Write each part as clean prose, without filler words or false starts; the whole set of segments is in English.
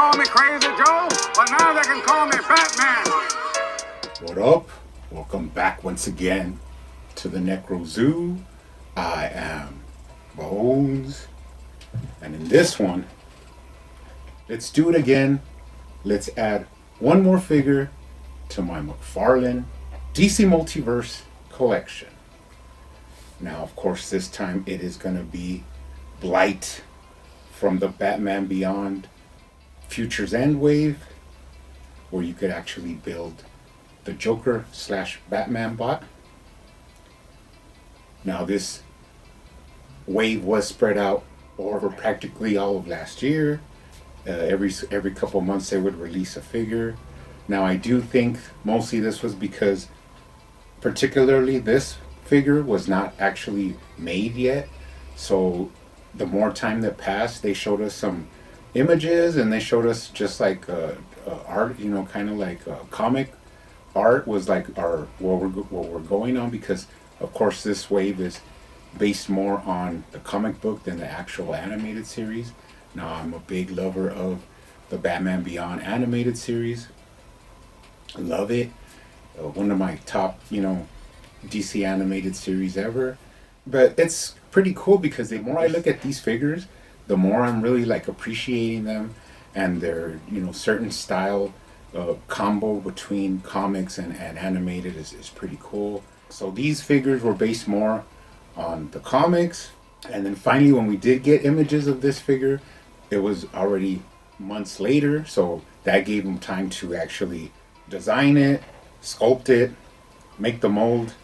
call me Crazy Joe, but now they can call me Batman. What up? Welcome back once again to the Necro Zoo. I am Bones. And in this one, let's do it again. Let's add one more figure to my McFarlane DC Multiverse collection. Now, of course, this time it is going to be Blight from the Batman Beyond Futures End wave, where you could actually build the Joker / Batman bot. Now, this wave was spread out over practically all of last year. Every couple months they would release a figure. Now, I do think mostly this was because particularly this figure was not actually made yet. So the more time that passed, they showed us some images and they showed us just like art, kind of like comic art was like what we're going on, because of course this wave is based more on the comic book than the actual animated series. Now, I'm a big lover of the Batman Beyond animated series. I love it. One of my top, DC animated series ever. But it's pretty cool because the more I look at these figures, the more I'm really like appreciating them and their, certain style combo between comics and animated is pretty cool. So these figures were based more on the comics. And then finally, when we did get images of this figure, it was already months later. So that gave them time to actually design it, sculpt it, make the mold,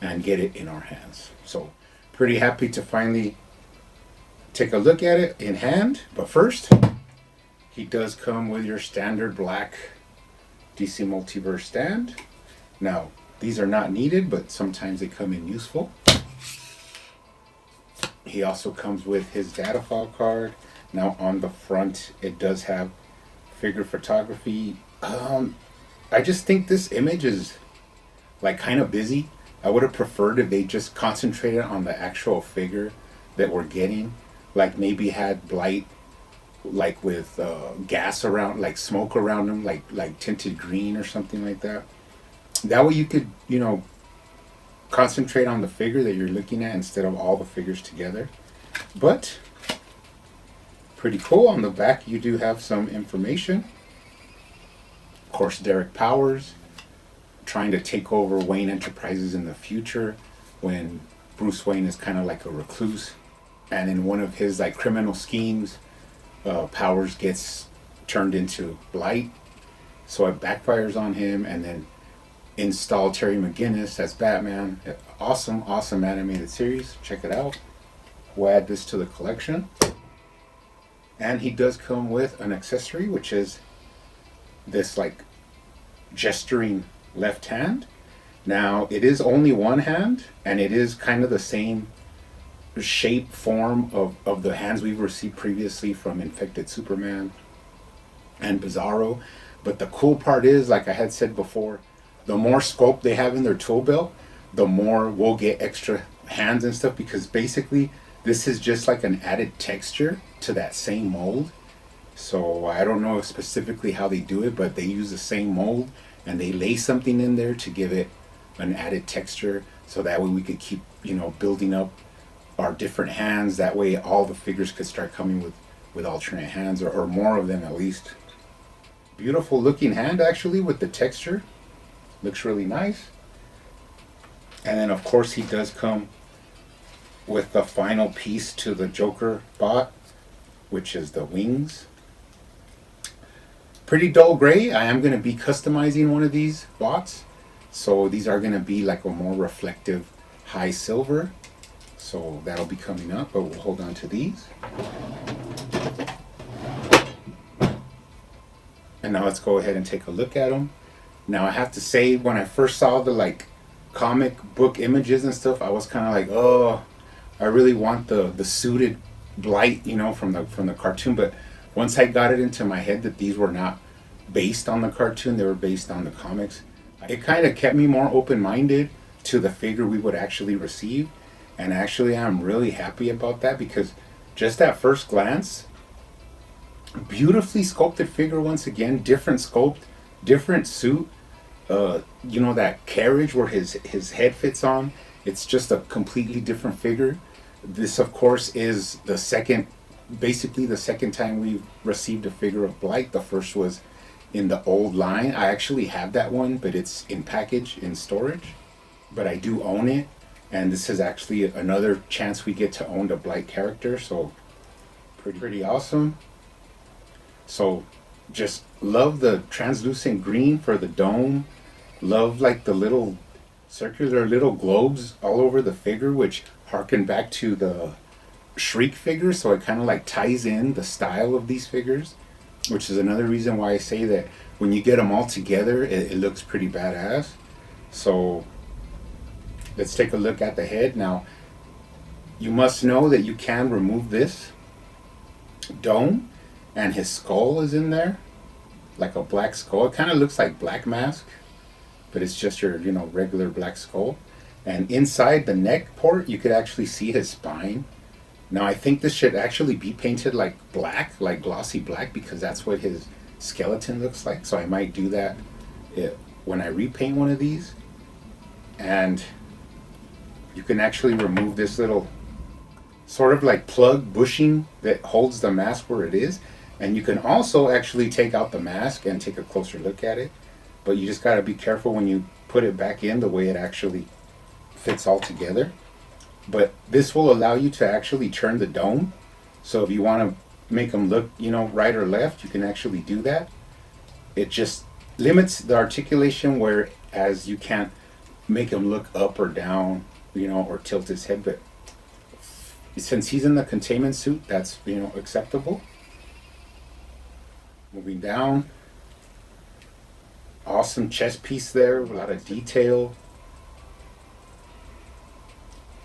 and get it in our hands. So pretty happy to finally take a look at it in hand. But first, he does come with your standard black DC Multiverse stand. Now, these are not needed, but sometimes they come in useful. He also comes with his data file card. Now, on the front, it does have figure photography. I just think this image is like kind of busy. I would have preferred if they just concentrated on the actual figure that we're getting. Like maybe had Blight like with gas around, like smoke around him, like tinted green or something like that. That way you could, concentrate on the figure that you're looking at instead of all the figures together. But pretty cool. On the back you do have some information. Of course, Derek Powers trying to take over Wayne Enterprises in the future when Bruce Wayne is kind of like a recluse, and in one of his like criminal schemes, Powers gets turned into Blight, so it backfires on him, and then install Terry McGinnis as Batman. Awesome animated series. Check it out. We'll add this to the collection. And he does come with an accessory, which is this like gesturing left hand. Now, it is only one hand, and it is kind of the same shape form of the hands we've received previously from Infected Superman and Bizarro. But the cool part is, like I had said before, the more sculpt they have in their tool belt, the more we'll get extra hands and stuff, because basically this is just like an added texture to that same mold. So I don't know specifically how they do it, but they use the same mold and they lay something in there to give it an added texture, so that way we could keep, building up our different hands. That way all the figures could start coming with alternate hands, or more of them at least. Beautiful looking hand actually with the texture. Looks really nice. And then of course he does come with the final piece to the Joker bot, which is the wings. Pretty dull gray. I am going to be customizing one of these bots. So these are going to be like a more reflective high silver. So that'll be coming up, but we'll hold on to these. And now let's go ahead and take a look at them. Now, I have to say, when I first saw the like comic book images and stuff, I was kind of like, oh, I really want the suited Blight, from the cartoon. But once I got it into my head that these were not based on the cartoon, they were based on the comics, it kind of kept me more open-minded to the figure we would actually receive. And actually, I'm really happy about that, because just at first glance, Beautifully sculpted figure once again, different sculpt, different suit. You know, that carriage where his head fits on, it's just a completely different figure. This of course is the second, basically the second time we've received a figure of Blight. The first was in the old line. I actually have that one, but it's in package in storage, but I do own it, and this is actually another chance we get to own the Blight character, so pretty awesome. So just love the translucent green for the dome. Love like the little circular little globes all over the figure, which harken back to the Shriek figure. So it kind of like ties in the style of these figures, which is another reason why I say that when you get them all together, it looks pretty badass. So let's take a look at the head. Now, you must know that you can remove this dome, and his skull is in there, like a black skull. It kind of looks like Black Mask, but it's just your, you know, regular black skull. And inside the neck port, you could actually see his spine. Now, I think this should actually be painted like black, like glossy black, because that's what his skeleton looks like. So I might do that when I repaint one of these. And you can actually remove this little sort of like plug bushing that holds the mask where it is. And you can also actually take out the mask and take a closer look at it. But you just got to be careful when you put it back in, the way it actually fits all together. But this will allow you to actually turn the dome. So if you want to make them look, you know, right or left, you can actually do that. It just limits the articulation, whereas you can't make him look up or down, you know, or tilt his head. But since he's in the containment suit, that's, you know, acceptable. Moving down, awesome chest piece there, a lot of detail.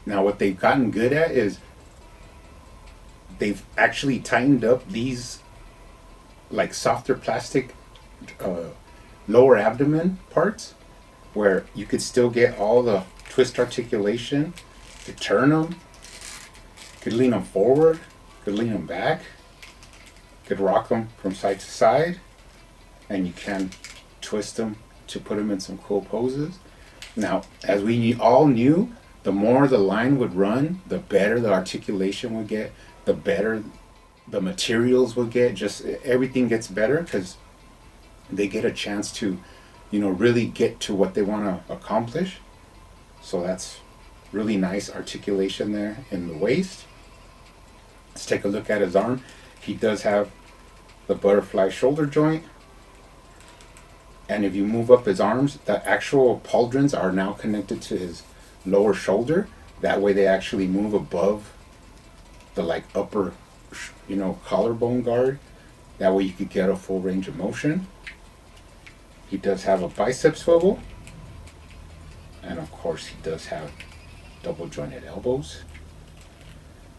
Now what they've gotten good at is they've actually tightened up these like softer plastic lower abdomen parts, where you could still get all the twist articulation. To turn them, could lean them forward, could lean them back, could rock them from side to side, and you can twist them to put them in some cool poses. Now, as we all knew, the more the line would run, the better the articulation would get, the better the materials would get. Just everything gets better because they get a chance to, you know, really get to what they want to accomplish. So that's really nice articulation there in the waist. Let's take a look at his arm. He does have the butterfly shoulder joint. And if you move up his arms, the actual pauldrons are now connected to his lower shoulder. That way they actually move above the like upper, you know, collarbone guard. That way you could get a full range of motion. He does have a bicep swivel. And of course he does have double jointed elbows.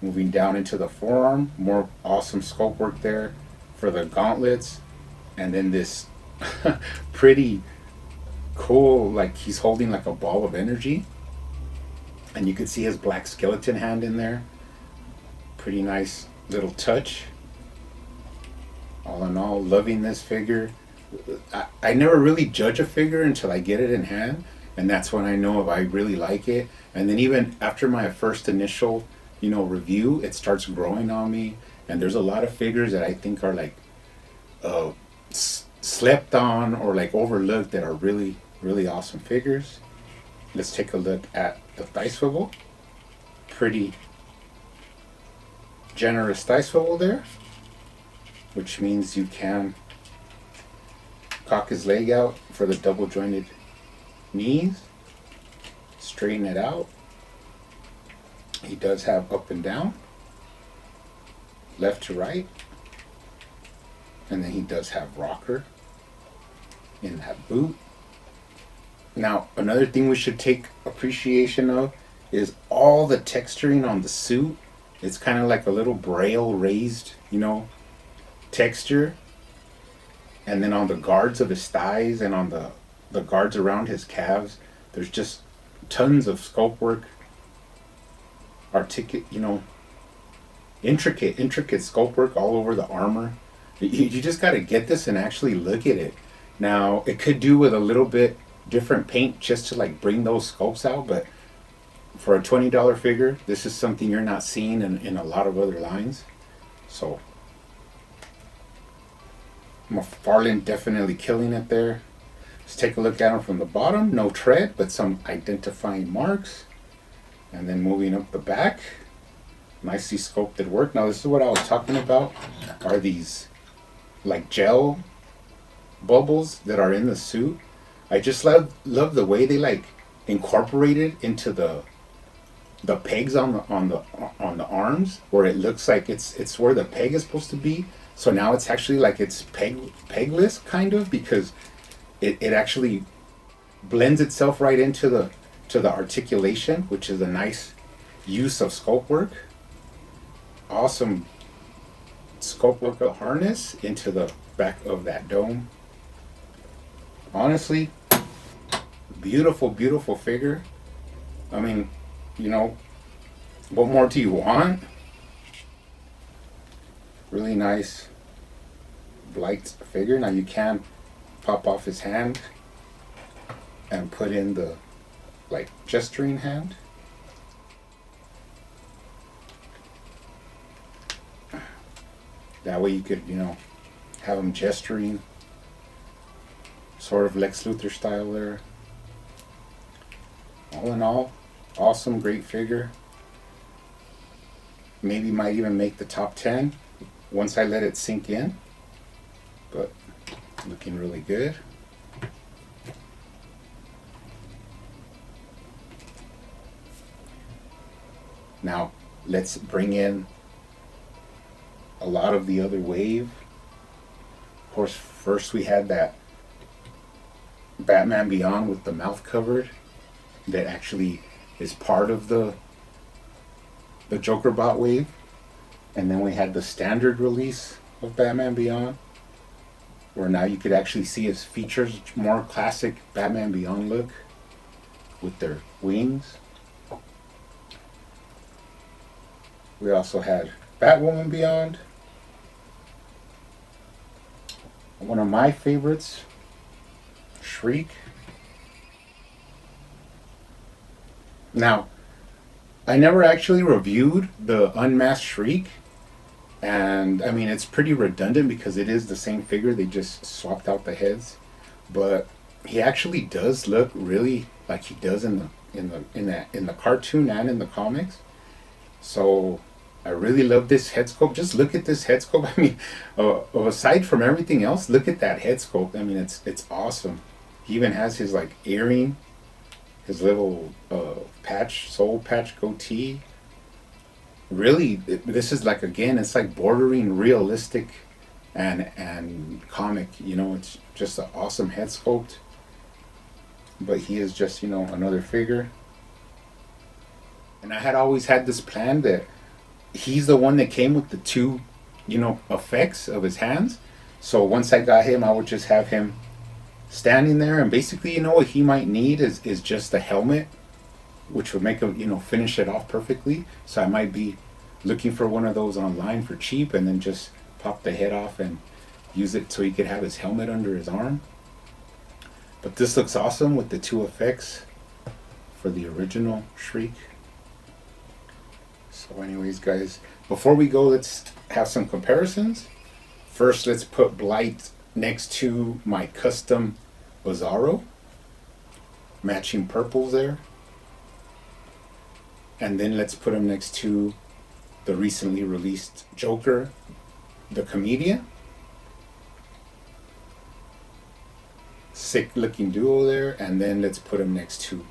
Moving down into the forearm, more awesome sculpt work there for the gauntlets. And then this pretty cool, like he's holding like a ball of energy. And you can see his black skeleton hand in there. Pretty nice little touch. All in all, loving this figure. I never really judge a figure until I get it in hand. And that's when I know if I really like it. And then even after my first initial, you know, review, it starts growing on me. And there's a lot of figures that I think are like slept on or like overlooked that are really, really awesome figures. Let's take a look at the thigh swivel. Pretty generous thigh swivel there, which means you can cock his leg out for the double jointed knees, straighten it out. He does have up and down, left to right, and then he does have rocker in that boot. Now, another thing we should take appreciation of is all the texturing on the suit. It's kind of like a little braille raised, you know, texture. And then on the guards of his thighs and on the guards around his calves, there's just tons of sculpt work, intricate sculpt work all over the armor. You just got to get this and actually look at it. Now, it could do with a little bit different paint just to like bring those sculpts out, but for a $20 figure, this is something you're not seeing in a lot of other lines. So, McFarlane definitely killing it there. Let's take a look at him from the bottom. No tread, but some identifying marks. And then moving up the back. Nicely sculpted work. Now, this is what I was talking about. Are these like gel bubbles that are in the suit. I just love the way they like incorporated into the pegs on the arms, where it looks like it's where the peg is supposed to be. So now it's actually like it's pegless kind of, because it actually blends itself right into the articulation, which is a nice use of sculpt work. Awesome sculpt work of harness into the back of that dome. Honestly, beautiful, beautiful figure. I mean, you know, what more do you want? Really nice Blight figure. Now you can pop off his hand and put in the like gesturing hand. That way you could, you know, have him gesturing, sort of Lex Luthor style there. All in all, awesome, great figure. Maybe might even make the top 10 once I let it sink in. But looking really good. Now let's bring in a lot of the other wave. Of course, first we had that Batman Beyond with the mouth covered that actually is part of the Joker Bot wave. And then we had the standard release of Batman Beyond, where now you could actually see his features, more classic Batman Beyond look with their wings. We also had Batwoman Beyond. One of my favorites, Shriek. Now, I never actually reviewed the Unmasked Shriek, and I mean it's pretty redundant because it is the same figure, they just swapped out the heads. But he actually does look really like he does in the cartoon and in the comics. So I really love this head sculpt. Just look at this head sculpt. I mean, aside from everything else, look at that head sculpt. I mean, it's awesome. He even has his like earring, his little soul patch goatee. Really, this is like, again, it's like bordering realistic and comic. You know, it's just an awesome head sculpt. But he is just, you know, another figure. And I had always had this plan that he's the one that came with the two, you know, effects of his hands. So once I got him, I would just have him standing there, and basically, you know, what he might need is just a helmet, which would make him, you know, finish it off perfectly. So I might be looking for one of those online for cheap, and then just pop the head off and use it so he could have his helmet under his arm. But this looks awesome with the two effects for the original Shriek. So anyways, guys, before we go, let's have some comparisons. First, let's put Blight next to my custom Bizarro. Matching purples there. And then let's put him next to the recently released Joker, the Comedian. Sick looking duo there. And then let's put him next to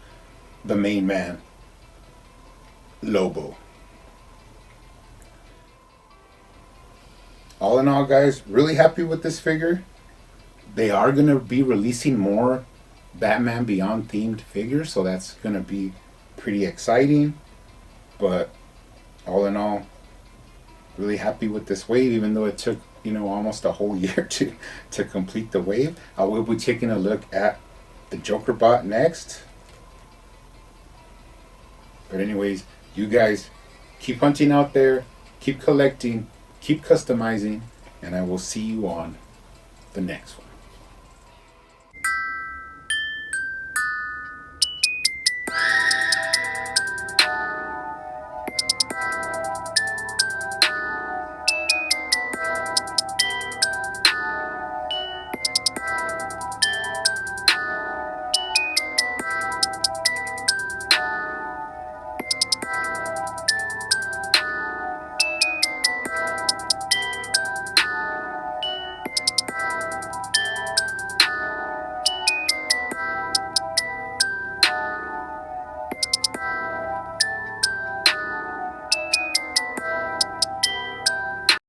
the main man, Lobo. All in all, guys, really happy with this figure. They are going to be releasing more Batman Beyond themed figures, so that's going to be pretty exciting. But all in all, really happy with this wave, even though it took, you know, almost a whole year to complete the wave. I will be taking a look at the Joker Bot next. But anyways, you guys keep hunting out there, keep collecting, keep customizing, and I will see you on the next one.